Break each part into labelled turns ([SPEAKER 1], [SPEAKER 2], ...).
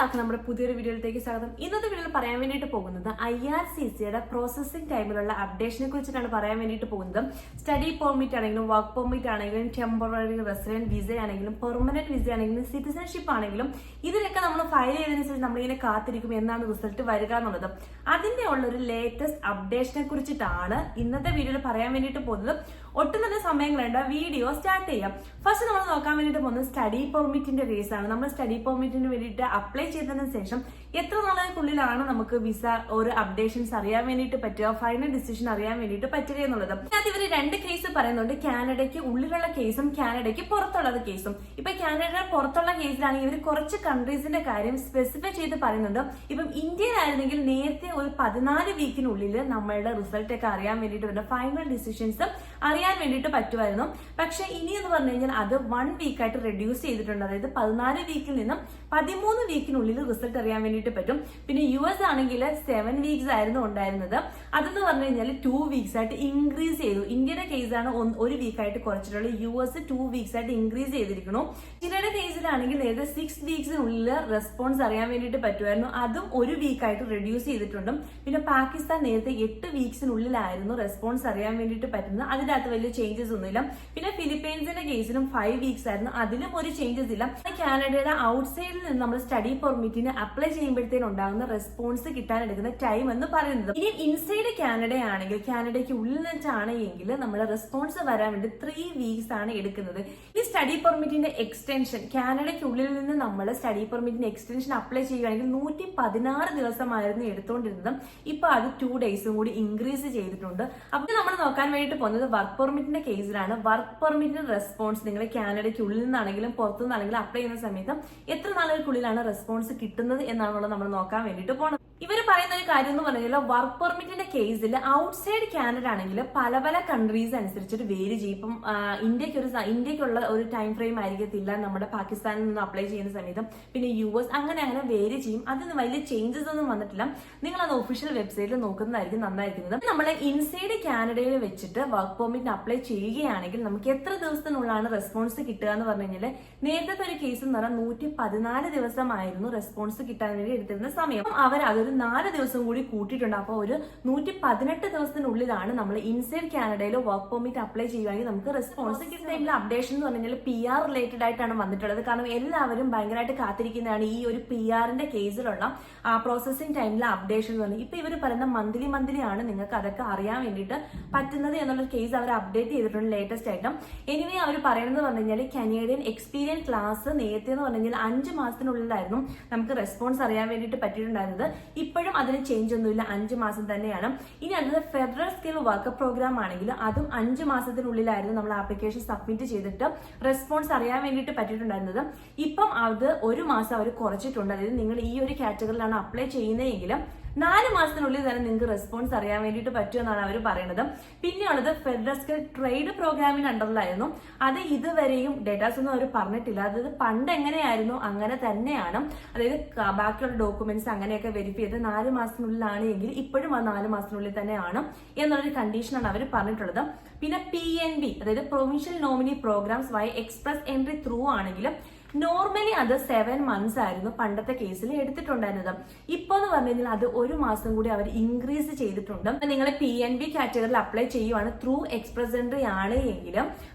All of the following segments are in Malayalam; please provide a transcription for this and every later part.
[SPEAKER 1] എല്ലാവർക്കും നമ്മുടെ പുതിയൊരു വീഡിയോയിലേക്ക് സ്വാഗതം. ഇന്നത്തെ വീഡിയോയിൽ പറയാൻ വേണ്ടിയിട്ട് പോകുന്നത് IRCCയുടെ പ്രോസസിംഗ് ടൈമിലുള്ള അപ്ഡേഷനെ കുറിച്ചിട്ടാണ് പറയാൻ വേണ്ടിയിട്ട് പോകുന്നത്. സ്റ്റഡി പെർമിറ്റ് ആണെങ്കിലും വർക്ക് പെർമിറ്റ് ആണെങ്കിലും ടെമ്പററി റെസിഡന്റ് വിസ ആണെങ്കിലും പെർമനന്റ് വിസ ആണെങ്കിലും സിറ്റിസൺഷിപ്പ് ആണെങ്കിലും ഇതിലൊക്കെ നമ്മൾ ഫയൽ ചെയ്തതിനനുസരിച്ച് നമ്മളിങ്ങനെ കാത്തിരിക്കും എന്നാണ് റിസൾട്ട് വരിക എന്നുള്ളത്. അതിന്റെ ഉള്ള ഒരു ലേറ്റസ്റ്റ് അപ്ഡേഷനെ കുറിച്ചിട്ടാണ് ഇന്നത്തെ വീഡിയോയിൽ പറയാൻ വേണ്ടിയിട്ട് പോകുന്നത്. ഒട്ടും തന്നെ സമയം കളയണ്ട, വീഡിയോ സ്റ്റാർട്ട് ചെയ്യാം. ഫസ്റ്റ് നമ്മൾ നോക്കാൻ വേണ്ടിയിട്ട് പോകുന്നത് സ്റ്റഡി പെർമിറ്റിന്റെ കേസ് ആണ്. നമ്മൾ സ്റ്റഡി പെർമിറ്റിന് വേണ്ടിയിട്ട് അപ്ലൈ ചെയ്തതിനു ശേഷം എത്ര നാളുകൾക്കുള്ളിലാണ് നമുക്ക് വിസ ഒരു അപ്ഡേഷൻസ് അറിയാൻ വേണ്ടിയിട്ട് പറ്റുക, ഫൈനൽ ഡിസിഷൻ അറിയാൻ വേണ്ടിയിട്ട് പറ്റുക എന്നുള്ളത്. അതിനകത്ത് ഇവര് രണ്ട് കേസ് പറയുന്നുണ്ട്. കാനഡയ്ക്ക് ഉള്ളിലുള്ള കേസും കാനഡയ്ക്ക് പുറത്തുള്ളത് കേസും. ഇപ്പൊ കാനഡയുടെ പുറത്തുള്ള കേസിലാണെങ്കിൽ ഇവർ കുറച്ച് കൺട്രീസിന്റെ കാര്യം സ്പെസിഫൈ ചെയ്ത് പറയുന്നുണ്ട്. ഇപ്പം ഇന്ത്യയിലായിരുന്നെങ്കിൽ നേരത്തെ ഒരു 14 വീക്കിനുള്ളിൽ നമ്മളുടെ റിസൾട്ട് ഒക്കെ അറിയാൻ വേണ്ടിയിട്ട് വരുന്ന ഫൈനൽ ഡിസിഷൻസ് അറിയാൻ വേണ്ടിയിട്ട് പറ്റുമായിരുന്നു. പക്ഷെ ഇനി എന്ന് പറഞ്ഞു കഴിഞ്ഞാൽ അത് 1 വീക്കായിട്ട് റെഡ്യൂസ് ചെയ്തിട്ടുണ്ട്. അതായത് 14 വീക്കിൽ നിന്നും 13 വീക്കിനുള്ളിൽ റിസൾട്ട് അറിയാൻ വേണ്ടിയിട്ട് പറ്റും. പിന്നെ US ആണെങ്കിൽ 7 വീക്സ് ആയിരുന്നു ഉണ്ടായിരുന്നത്. അതെന്ന് പറഞ്ഞു കഴിഞ്ഞാൽ 2 വീക്സ് ആയിട്ട് ഇൻക്രീസ് ചെയ്തു. ഇന്ത്യയുടെ കേസാണ് 1 വീക്കായിട്ട് കുറച്ചിട്ടുള്ളത്. US 2 വീക്സ് ആയിട്ട് ഇൻക്രീസ് ചെയ്തിരിക്കുന്നു. ചൈനയുടെ കേസിലാണെങ്കിൽ നേരത്തെ 6 വീക്സിനുള്ളിൽ റെസ്പോൺസ് അറിയാൻ വേണ്ടിയിട്ട് പറ്റുമായിരുന്നു. അതും 1 വീക്കായിട്ട് റെഡ്യൂസ് ചെയ്തിട്ടുണ്ട്. പിന്നെ പാകിസ്ഥാൻ നേരത്തെ 8 വീക്സിനുള്ളിലായിരുന്നു റെസ്പോൺസ് അറിയാൻ വേണ്ടിയിട്ട് പറ്റുന്നത്. അതിന്റെ അകത്ത് വലിയ ചേഞ്ചസ് ഒന്നുമില്ല. പിന്നെ ഫിലിപ്പൈൻസിന്റെ കേസിലും 5 വീക്സ് ആയിരുന്നു. അതിലും ഒരു ചേഞ്ചസ് ഇല്ല. കാനഡയുടെ ഔട്ട്സൈഡിൽ നിന്ന് നമ്മൾ സ്റ്റഡി പെർമിറ്റിന് അപ്ലൈ ചെയ്യുമ്പോഴത്തേനും ഉണ്ടാകുന്ന റെസ്പോൺസ് കിട്ടാൻ എടുക്കുന്ന ടൈം എന്ന് പറയുന്നത്. ഇനി ഇൻസൈഡ് കാനഡ ആണെങ്കിൽ, കാനഡയ്ക്ക് ഉള്ളിൽ വെച്ചാണെങ്കിൽ നമ്മുടെ റെസ്പോൺസ് വരാൻ വേണ്ടി 3 വീക്സ് ആണ് എടുക്കുന്നത്. ഈ സ്റ്റഡി പെർമിറ്റിന്റെ എക്സ്റ്റൻഷൻ, കാനഡയ്ക്ക് ഉള്ളിൽ നിന്ന് നമ്മൾ സ്റ്റഡി പെർമിറ്റിന്റെ എക്സ്റ്റൻഷൻ അപ്ലൈ ചെയ്യുകയാണെങ്കിൽ 116 ദിവസമായിരുന്നു എടുത്തുകൊണ്ടിരുന്നത്. ഇപ്പൊ അത് 2 ഡേയ്സും കൂടി ഇൻക്രീസ് ചെയ്തിട്ടുണ്ട്. അപ്പൊ നമ്മൾ നോക്കാൻ വേണ്ടിയിട്ട് പോകുന്നത് വർക്ക് പെർമിറ്റിന്റെ കേസിലാണ്. വർക്ക് പെർമിറ്റിന്റെ റെസ്പോൺസ് നിങ്ങൾ കാനഡയ്ക്ക് ഉള്ളിൽ നിന്നാണെങ്കിലും പുറത്തുനിന്നാണെങ്കിലും അപ്ലൈ ചെയ്യുന്ന സമയത്ത് എത്ര നാളുകൾക്കുള്ളിലാണ് റെസ്പോൺസ് കിട്ടുന്നത് എന്നാണുള്ളത് നമ്മൾ നോക്കാൻ വേണ്ടിയിട്ട് പോകണം. ഇവർ പറയുന്ന ഒരു കാര്യം എന്ന് പറഞ്ഞാൽ വർക്ക് പെർമിറ്റിന്റെ കേസിൽ ഔട്ട്സൈഡ് കാനഡ ആണെങ്കിൽ പല പല കൺട്രീസ് അനുസരിച്ചിട്ട് വേരി ചെയ്യും. ഇപ്പം ഇന്ത്യക്കുള്ള ഒരു ടൈം ഫ്രെയിം ആയിരിക്കത്തില്ല നമ്മുടെ പാകിസ്ഥാനിൽ നിന്ന് അപ്ലൈ ചെയ്യുന്ന സമയത്ത്. പിന്നെ US അങ്ങനെ വേരി ചെയ്യും. അതിന് വലിയ ചേഞ്ചസ് ഒന്നും വന്നിട്ടില്ല. നിങ്ങൾ അത് ഒഫീഷ്യൽ വെബ്സൈറ്റിൽ നോക്കുന്നതായിരിക്കും നന്നായിരിക്കുന്നത്. നമ്മൾ ഇൻസൈഡ് കാനഡയിൽ വെച്ചിട്ട് വർക്ക് പെർമിറ്റിന് അപ്ലൈ ചെയ്യുകയാണെങ്കിൽ നമുക്ക് എത്ര ദിവസത്തിനുള്ളിലാണ് റെസ്പോൺസ് കിട്ടുക എന്ന് പറഞ്ഞു കഴിഞ്ഞാൽ നേരത്തെ ഒരു കേസ് എന്ന് പറഞ്ഞാൽ 114 ദിവസമായിരുന്നു റെസ്പോൺസ് കിട്ടാൻ വേണ്ടി എടുത്തിരുന്ന സമയം. അവർ അതൊരു 4 ദിവസം കൂടി കൂട്ടിയിട്ടുണ്ട്. അപ്പോൾ ഒരു 118 ദിവസത്തിനുള്ളിലാണ് നമ്മൾ ഇൻസൈഡ് കാനഡയിൽ വർക്ക് പെർമിറ്റ് അപ്ലൈ ചെയ്യുകയാണെങ്കിൽ നമുക്ക് റെസ്പോൺസ് കിട്ടുന്ന അപ്ഡേഷൻ എന്ന് പറഞ്ഞാൽ PR റിലേറ്റഡ് ആയിട്ടാണ് വന്നിട്ടുള്ളത്. കാരണം എല്ലാവരും ഭയങ്കരമായിട്ട് കാത്തിരിക്കുന്നതാണ് ഈ ഒരു PRന്റെ കേസിലുള്ള പ്രോസസിംഗ് ടൈമിലെ അപ്ഡേഷൻ എന്ന് പറഞ്ഞാൽ. ഇപ്പൊ ഇവർ പറയുന്ന മന്ത്ലി ആണ് നിങ്ങൾക്ക് അതൊക്കെ അറിയാൻ വേണ്ടിയിട്ട് പറ്റുന്നത് എന്നുള്ള കേസ് അവർ അപ്ഡേറ്റ് ചെയ്തിട്ടുണ്ട് ലേറ്റസ്റ്റ് ആയിട്ടും. എനിവേ അവർ പറയുന്നത് പറഞ്ഞു കഴിഞ്ഞാൽ കനേഡിയൻ എക്സ്പീരിയൻസ് ക്ലാസ് നേരത്തെ എന്ന് പറഞ്ഞു കഴിഞ്ഞാൽ 5 മാസത്തിനുള്ളിലായിരുന്നു നമുക്ക് റെസ്പോൺസ് അറിയാൻ വേണ്ടിയിട്ട് പറ്റിയിട്ടുണ്ടായിരുന്നത്. ഇപ്പോഴും അതിന് ചേഞ്ച് ഒന്നുമില്ല, 5 മാസം തന്നെയാണ്. ഇനി അടുത്തത് ഫെഡറൽ സ്കിൽ വർക്ക് പ്രോഗ്രാം ആണെങ്കിൽ അതും 5 മാസത്തിനുള്ളിലായിരുന്നു നമ്മൾ ആപ്ലിക്കേഷൻ സബ്മിറ്റ് ചെയ്തിട്ട് റെസ്പോൺസ് അറിയാൻ വേണ്ടിയിട്ട് പറ്റിയിട്ടുണ്ടായിരുന്നത്. ഇപ്പം അത് 1 മാസം അവർ കുറച്ചിട്ടുണ്ട്. അതായത് നിങ്ങൾ ഈ ഒരു കാറ്റഗറിയിലാണ് അപ്ലൈ ചെയ്യുന്നതെങ്കിലും 4 മാസത്തിനുള്ളിൽ തന്നെ നിങ്ങൾക്ക് റെസ്പോൺസ് അറിയാൻ വേണ്ടിയിട്ട് പറ്റുമെന്നാണ് അവർ പറയുന്നത്. പിന്നെയുള്ളത് ഫെഡറൽ സ്കിൽ ട്രേഡ് പ്രോഗ്രാമിന് അണ്ടറിലായിരുന്നു. അത് ഇതുവരെയും ഡേറ്റാസ് ഒന്നും അവർ പറഞ്ഞിട്ടില്ല. അതായത് പണ്ട് എങ്ങനെയായിരുന്നു അങ്ങനെ തന്നെയാണ്. അതായത് ബാക്കിയുള്ള ഡോക്യുമെന്റ്സ് അങ്ങനെയൊക്കെ വെരിഫൈ ചെയ്ത് 4 മാസത്തിനുള്ളിലാണ് എങ്കിൽ ഇപ്പോഴും അത് 4 മാസത്തിനുള്ളിൽ തന്നെയാണ് എന്നുള്ളൊരു കണ്ടീഷനാണ് അവർ പറഞ്ഞിട്ടുള്ളത്. പിന്നെ PNB അതായത് provincial nominee programs via express entry through ആണെങ്കിലും നോർമലി അത് 7 മന്ത്സ് ആയിരുന്നു പണ്ടത്തെ കേസിൽ എടുത്തിട്ടുണ്ടായിരുന്നത്. ഇപ്പൊ എന്ന് പറഞ്ഞു കഴിഞ്ഞാൽ അത് 1 മാസം കൂടി അവർ ഇൻക്രീസ് ചെയ്തിട്ടുണ്ട്. നിങ്ങൾ PNB കാറ്റഗറിയിൽ അപ്ലൈ ചെയ്യുവാണ് ത്രൂ എക്സ്പ്രസ് എൻട്രി ആണ് എങ്കിലും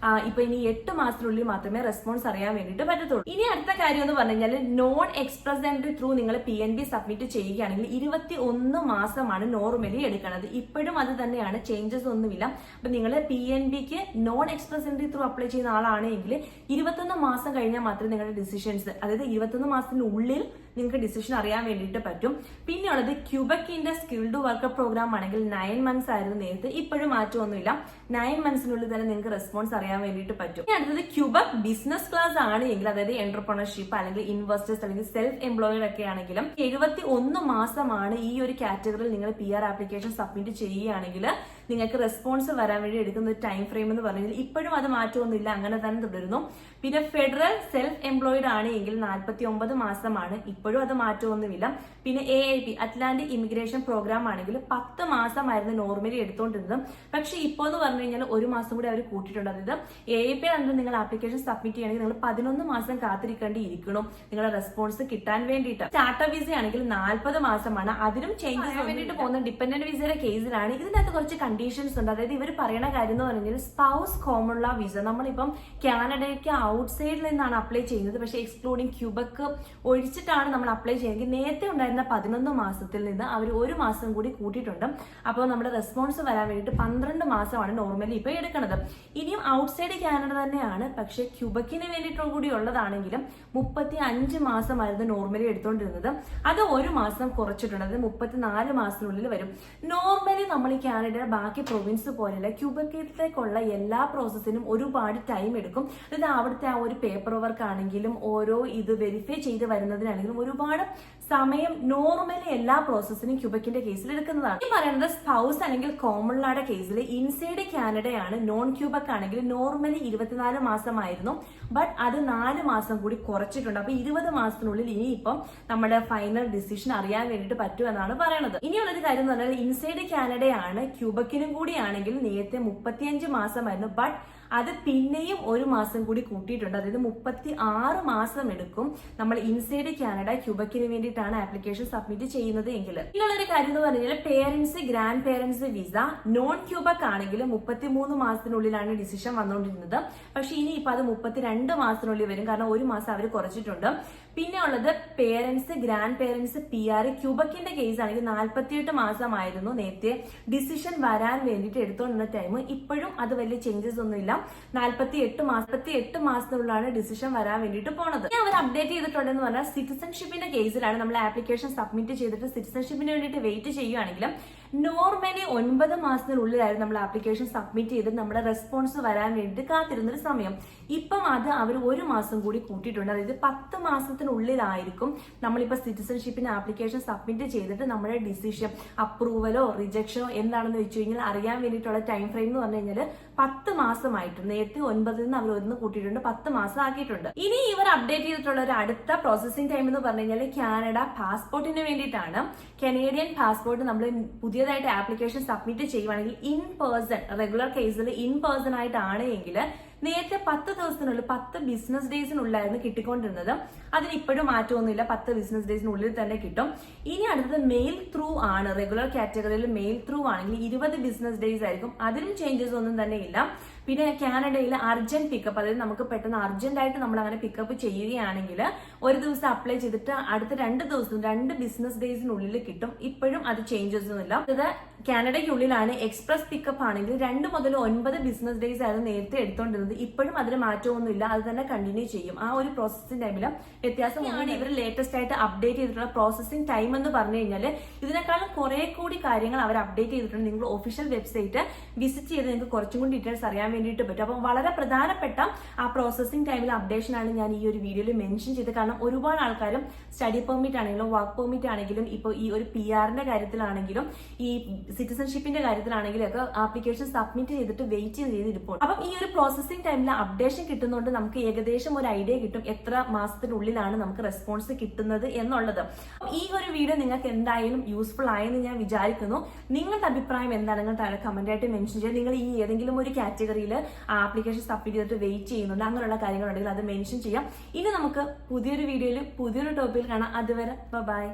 [SPEAKER 1] ഇപ്പൊ ഇനി 8 മാസത്തിനുള്ളിൽ മാത്രമേ റെസ്പോൺസ് അറിയാൻ വേണ്ടിയിട്ട് പറ്റത്തുള്ളൂ. ഇനി അടുത്ത കാര്യം എന്ന് പറഞ്ഞു കഴിഞ്ഞാൽ നോൺ എക്സ്പ്രസ് എൻട്രി ത്രൂ നിങ്ങൾ PNB സബ്മിറ്റ് ചെയ്യുകയാണെങ്കിൽ 21 മാസമാണ് നോർമലി എടുക്കുന്നത്. ഇപ്പോഴും അത് തന്നെയാണ്, ചേഞ്ചസ് ഒന്നുമില്ല. അപ്പൊ നിങ്ങൾ PNBക്ക് non express entry through apply ചെയ്യുന്ന ആളാണെങ്കിൽ 21 മാസം കഴിഞ്ഞാൽ മാത്രമേ നിങ്ങളുടെ ഡിസിഷൻസ്, അതായത് 21 മാസത്തിനുള്ളിൽ നിങ്ങൾക്ക് ഡിസിഷൻ അറിയാൻ വേണ്ടിയിട്ട് പറ്റും. പിന്നെ ഉള്ളത് ക്യൂബക്കിന്റെ സ്കിൽഡ് വർക്കർ പ്രോഗ്രാം ആണെങ്കിൽ 9 മന്ത്സ് ആയിരുന്നു നേരത്തെ. ഇപ്പോഴും മാറ്റമൊന്നുമില്ല, 9 മന്ത്സിനുള്ളിൽ തന്നെ നിങ്ങൾക്ക് റെസ്പോൺസ് അറിയാൻ വേണ്ടിയിട്ട് പറ്റും. ഇനി അടുത്തത് ക്യൂബക് ബിസിനസ് ക്ലാസ് ആണ് എങ്കിൽ, അതായത് എന്റർപ്രണർഷിപ്പ് അല്ലെങ്കിൽ ഇൻവെസ്റ്റേഴ്സ് അല്ലെങ്കിൽ സെൽഫ് എംപ്ലോയഡ് ഒക്കെ ആണെങ്കിലും 71 മാസമാണ് ഈ ഒരു കാറ്റഗറിയിൽ നിങ്ങൾ PR ആപ്ലിക്കേഷൻ സബ്മിറ്റ് ചെയ്യുകയാണെങ്കിൽ നിങ്ങൾക്ക് റെസ്പോൺസ് വരാൻ വേണ്ടി എടുക്കുന്ന ഒരു ടൈം ഫ്രെയിം എന്ന് പറഞ്ഞാൽ ഇപ്പോഴും അത് മാറ്റമൊന്നുമില്ല, അങ്ങനെ തന്നെ തുടരുന്നു. പിന്നെ ഫെഡറൽ സെൽഫ് എംപ്ലോയിഡ് ആണ് എങ്കിൽ 49 മാസമാണ്, ഇപ്പോഴും അത് മാറ്റമൊന്നുമില്ല. പിന്നെ AIP അറ്റ്ലാന്റിക് ഇമിഗ്രേഷൻ പ്രോഗ്രാം ആണെങ്കിൽ 10 മാസമായിരുന്നു നോർമലി എടുത്തുകൊണ്ടിരുന്നത്. പക്ഷെ ഇപ്പോൾ എന്ന് പറഞ്ഞു കഴിഞ്ഞാൽ ഒരു മാസം കൂടി അവർ കൂട്ടിയിട്ടുണ്ട്. അതായത് AIP ആണെങ്കിൽ നിങ്ങൾ ആപ്ലിക്കേഷൻ സബ്മിറ്റ് ചെയ്യണമെങ്കിൽ നിങ്ങൾ 11 മാസം കാത്തിരിക്കേണ്ടി ഇരിക്കണം നിങ്ങളുടെ റെസ്പോൺസ് കിട്ടാൻ വേണ്ടിയിട്ട്. സ്റ്റാർട്ടപ്പ് വിസ ആണെങ്കിൽ 40 മാസമാണ്, അതിനും ചേഞ്ചസ് വേണ്ടിയിട്ട് പോകുന്ന ഡിപെൻഡന്റ് വിസയുടെ കേസിലാണ്. ഇതിനകത്ത് കുറച്ച് കണ്ടീഷൻസ് ഉണ്ട്. അതായത് ഇവർ പറയുന്ന കാര്യം എന്ന് പറഞ്ഞാൽ സ്പൗസ് കോമൺ ലോ വിസ, നമ്മളിപ്പം കാനഡയ്ക്ക് ഔട്ട് സൈഡിൽ നിന്നാണ് അപ്ലൈ ചെയ്യുന്നത്, പക്ഷേ എക്സ്ക്ലൂഡിങ് ക്യൂബക്ക് ഒഴിച്ചിട്ടാണ് നമ്മൾ അപ്ലൈ ചെയ്യുന്നത്. നേരത്തെ ഉണ്ടായിരുന്ന 11 മാസത്തിൽ നിന്ന് അവർ ഒരു മാസം കൂടി കൂട്ടിയിട്ടുണ്ട്. അപ്പോൾ നമ്മുടെ റെസ്പോൺസ് വരാൻ വേണ്ടിയിട്ട് 12 മാസമാണ് നോർമലി ഇപ്പൊ എടുക്കുന്നത്. ഇനിയും ഔട്ട് സൈഡ് കാനഡ തന്നെയാണ്, പക്ഷെ ക്യൂബക്കിന് വേണ്ടിയിട്ടുള്ള കൂടി ഉള്ളതാണെങ്കിലും 35 മാസമായിരുന്നു നോർമലി എടുത്തുകൊണ്ടിരുന്നത്. അത് ഒരു മാസം കുറച്ചിട്ടുണ്ട്, അത് 34 മാസത്തിനുള്ളിൽ വരും. നോർമലി നമ്മൾ ഈ കാനഡയുടെ ബാക്കി പ്രൊവിൻസ് പോലെയല്ല, ക്യൂബക്കിലേക്കുള്ള എല്ലാ പ്രോസസ്സിനും ഒരുപാട് ടൈം എടുക്കും. അതായത് അവിടുത്തെ ആ ഒരു പേപ്പർ വർക്ക് ആണെങ്കിലും ഓരോ ഇത് വെരിഫൈ ചെയ്ത് വരുന്നതിനാണെങ്കിലും ഒരുപാട് സമയം നോർമലി എല്ലാ പ്രോസസ്സിനും ക്യൂബക്കിന്റെ കേസിൽ എടുക്കുന്നതാണ്. ഈ പറയുന്നത് സ്പൗസ് അല്ലെങ്കിൽ കോമൺ ലോയുടെ കേസിൽ ഇൻസൈഡ് കാനഡയാണ്, നോൺ ക്യൂബക്ക് ആണെങ്കിൽ നോർമലി 24 മാസമായിരുന്നു, ബട്ട് അത് 4 മാസം കൂടി കുറച്ചിട്ടുണ്ട്. അപ്പൊ 20 മാസത്തിനുള്ളിൽ ഇനിയിപ്പം നമ്മുടെ ഫൈനൽ ഡിസിഷൻ അറിയാൻ വേണ്ടിയിട്ട് പറ്റുമെന്നാണ് പറയുന്നത്. ഇനിയുള്ളൊരു കാര്യം എന്ന് പറഞ്ഞാൽ ഇൻസൈഡ് കാനഡയാണ്, ക്യൂബക്കിനും കൂടിയാണെങ്കിൽ നേരത്തെ 35 മാസമായിരുന്നു, ബട്ട് അത് പിന്നെയും ഒരു മാസം കൂടി കൂട്ടിയിട്ടുണ്ട്. അതായത് 36 മാസം എടുക്കും നമ്മൾ ഇൻസൈഡ് കാനഡ ക്യൂബക്കിന് വേണ്ടിയിട്ടാണ് ആപ്ലിക്കേഷൻ സബ്മിറ്റ് ചെയ്യുന്നത് എങ്കിൽ. ഇതിനുള്ളൊരു കാര്യം എന്ന് പറഞ്ഞാൽ parents grand parents visa non Quebec ആണെങ്കിൽ 33 മാസത്തിനുള്ളിലാണ് ഡിസിഷൻ വന്നുകൊണ്ടിരുന്നത്. പക്ഷെ ഇനി ഇപ്പൊ അത് 32 മാസത്തിനുള്ളിൽ വരും, കാരണം ഒരു മാസം അവർ കുറച്ചിട്ടുണ്ട്. പിന്നെ ഉള്ളത് പേരന്റ്സ് ഗ്രാൻഡ് പേരന്റ്സ് PR ക്യൂബക്കിന്റെ കേസ് ആണെങ്കിൽ 48 മാസമായിരുന്നു നേരത്തെ ഡിസിഷൻ വരാൻ വേണ്ടിയിട്ട് എടുത്തുകൊണ്ടിരുന്ന ടൈം. ഇപ്പോഴും അത് വലിയ ചേഞ്ചസ് ഒന്നുമില്ല, 48 മാസത്തിനുള്ളിലാണ് ഡിസിഷൻ വരാൻ വേണ്ടിയിട്ട് പോണത്. അവർ അപ്ഡേറ്റ് ചെയ്തിട്ടുണ്ടെന്ന് പറഞ്ഞാൽ സിറ്റിസൺഷിപ്പിന്റെ കേസിലാണ് നമ്മൾ ആപ്ലിക്കേഷൻ സബ്മിറ്റ് ചെയ്തിട്ട് സിറ്റിസൺഷിപ്പിന് വേണ്ടിയിട്ട് വെയിറ്റ് ചെയ്യുകയാണെങ്കിലും നോർമലി 9 മാസത്തിനുള്ളിലായിരുന്നു നമ്മൾ ആപ്ലിക്കേഷൻ സബ്മിറ്റ് ചെയ്തിട്ട് നമ്മുടെ റെസ്പോൺസ് വരാൻ വേണ്ടിയിട്ട് കാത്തിരുന്നൊരു സമയം. ഇപ്പം അത് അവർ ഒരു മാസം കൂടി കൂട്ടിയിട്ടുണ്ട്. അതായത് 10 മാസത്തിനുള്ളിലായിരിക്കും നമ്മളിപ്പോ സിറ്റിസൺഷിപ്പിന് ആപ്ലിക്കേഷൻ സബ്മിറ്റ് ചെയ്തിട്ട് നമ്മുടെ ഡിസിഷൻ അപ്രൂവലോ റിജക്ഷനോ എന്താണെന്ന് വെച്ച് കഴിഞ്ഞാൽ അറിയാൻ വേണ്ടിയിട്ടുള്ള ടൈം ഫ്രെയിം എന്ന് പറഞ്ഞു കഴിഞ്ഞാൽ 10 മാസമായിട്ടുണ്ട്. നേരത്തെ 9 നിന്ന് അവർ 1 കൂട്ടിയിട്ടുണ്ട്, 10 മാസം ആക്കിയിട്ടുണ്ട്. ഇനി ഇവർ അപ്ഡേറ്റ് ചെയ്തിട്ടുള്ള ഒരു അടുത്ത പ്രോസസിംഗ് ടൈം എന്ന് പറഞ്ഞു കഴിഞ്ഞാൽ കാനഡ പാസ്പോർട്ടിന് വേണ്ടിയിട്ടാണ്. കനേഡിയൻ പാസ്പോർട്ട് നമ്മൾ പുതിയതായിട്ട് ആപ്ലിക്കേഷൻ സബ്മിറ്റ് ചെയ്യുവാണെങ്കിൽ ഇൻ പേഴ്സൺ, റെഗുലർ കേസിൽ ഇൻ പേഴ്സൺ ആയിട്ടാണ് എങ്കിൽ നേരത്തെ 10 ദിവസത്തിനുള്ളിൽ 10 ബിസിനസ് ഡേയ്സിനുള്ളിലായിരുന്നു കിട്ടിക്കൊണ്ടിരുന്നത്. അതിന് ഇപ്പോഴും മാറ്റമൊന്നുമില്ല, 10 ബിസിനസ് ഡേയ്സിനുള്ളിൽ തന്നെ കിട്ടും. ഇനി അടുത്തത് മെയിൽ ത്രൂ ആണ്. റെഗുലർ കാറ്റഗറിയിൽ മെയിൽ ത്രൂ ആണെങ്കിൽ 20 ബിസിനസ് ഡേയ്സ് ആയിരിക്കും, അതിനും ചേഞ്ചസ് ഒന്നും തന്നെ ഇല്ല. പിന്നെ കാനഡയിൽ അർജന്റ് പിക്കപ്പ്, അതായത് നമുക്ക് പെട്ടെന്ന് അർജന്റ് ആയിട്ട് നമ്മൾ അങ്ങനെ പിക്കപ്പ് ചെയ്യുകയാണെങ്കിൽ ഒരു ദിവസം അപ്ലൈ ചെയ്തിട്ട് അടുത്ത 2 ദിവസം 2 ബിസിനസ് ഡേയ്സിനുള്ളിൽ കിട്ടും. ഇപ്പോഴും അത് ചേഞ്ചസ് ഒന്നും ഇല്ല. അത് കാനഡയ്ക്കുള്ളിലാണ്. എക്സ്പ്രസ് പിക്കപ്പ് ആണെങ്കിൽ 2 മുതൽ 9 ബിസിനസ് ഡേയ്സ് ആയിരുന്നു നേരത്തെ എടുത്തോണ്ടിരുന്നത്. ഇപ്പോഴും അതിന് മാറ്റമൊന്നുമില്ല, അത് തന്നെ കണ്ടിന്യൂ ചെയ്യും. ആ ഒരു പ്രോസസ്സിംഗ് ടൈമിൽ വ്യത്യാസമാണ്. ഇവർ ലേറ്റസ്റ്റ് ആയിട്ട് അപ്ഡേറ്റ് ചെയ്തിട്ടുള്ള പ്രോസസ്സിംഗ് ടൈം എന്ന് പറഞ്ഞു കഴിഞ്ഞാൽ ഇതിനേക്കാളും കുറെ കൂടി കാര്യങ്ങൾ അവർ അപ്ഡേറ്റ് ചെയ്തിട്ടുണ്ട്. നിങ്ങൾ ഒഫീഷ്യൽ വെബ്സൈറ്റ് വിസിറ്റ് ചെയ്ത് നിങ്ങൾക്ക് കുറച്ചും കൂടി ഡീറ്റെയിൽസ് അറിയാൻ വേണ്ടിയിട്ട് പറ്റും. അപ്പം വളരെ പ്രധാനപ്പെട്ട ആ പ്രോസസ്സിംഗ് ടൈമിൽ അപ്ഡേഷൻ ആണ് ഞാൻ ഈ ഒരു വീഡിയോയിൽ മെൻഷൻ ചെയ്തത്. കാരണം ഒരുപാട് ആൾക്കാരും സ്റ്റഡി പെർമിറ്റ് ആണെങ്കിലും വർക്ക് പെർമിറ്റ് ആണെങ്കിലും ഇപ്പോൾ ഈ ഒരു PR-ന്റെ കാര്യത്തിലാണെങ്കിലും ഈ സിറ്റിസൺഷിപ്പിന്റെ കാര്യത്തിലാണെങ്കിലും ഒക്കെ ആപ്ലിക്കേഷൻ സബ്മിറ്റ് ചെയ്തിട്ട് വെയിറ്റ് ചെയ്തിരിപ്പോൾ. അപ്പം ഈ ഒരു പ്രോസസ്സിംഗ് ടൈമിൽ അപ്ഡേഷൻ കിട്ടുന്നതുകൊണ്ട് നമുക്ക് ഏകദേശം ഒരു ഐഡിയ കിട്ടും എത്ര മാസത്തിനുള്ളിലാണ് നമുക്ക് റെസ്പോൺസ് കിട്ടുന്നത് എന്നുള്ളത്. ഈ ഒരു വീഡിയോ നിങ്ങൾക്ക് എന്തായാലും യൂസ്ഫുൾ ആയെന്ന് ഞാൻ വിചാരിക്കുന്നു. നിങ്ങളുടെ അഭിപ്രായം എന്താണ് നിങ്ങൾ താഴെ കമന്റ് ആയിട്ട് മെൻഷൻ ചെയ്യുക. നിങ്ങൾ ഈ ഏതെങ്കിലും ഒരു കാറ്റഗറിയിൽ ആപ്ലിക്കേഷൻ സബ്മിറ്റ് ചെയ്തിട്ട് വെയിറ്റ് ചെയ്യുന്നുണ്ട്, അങ്ങനെയുള്ള കാര്യങ്ങളുണ്ടെങ്കിൽ അത് മെൻഷൻ ചെയ്യാം. ഇനി നമുക്ക് പുതിയൊരു വീഡിയോയിൽ പുതിയൊരു ടോപ്പിക്കിൽ കാണാം. അതുവരെ ബൈ.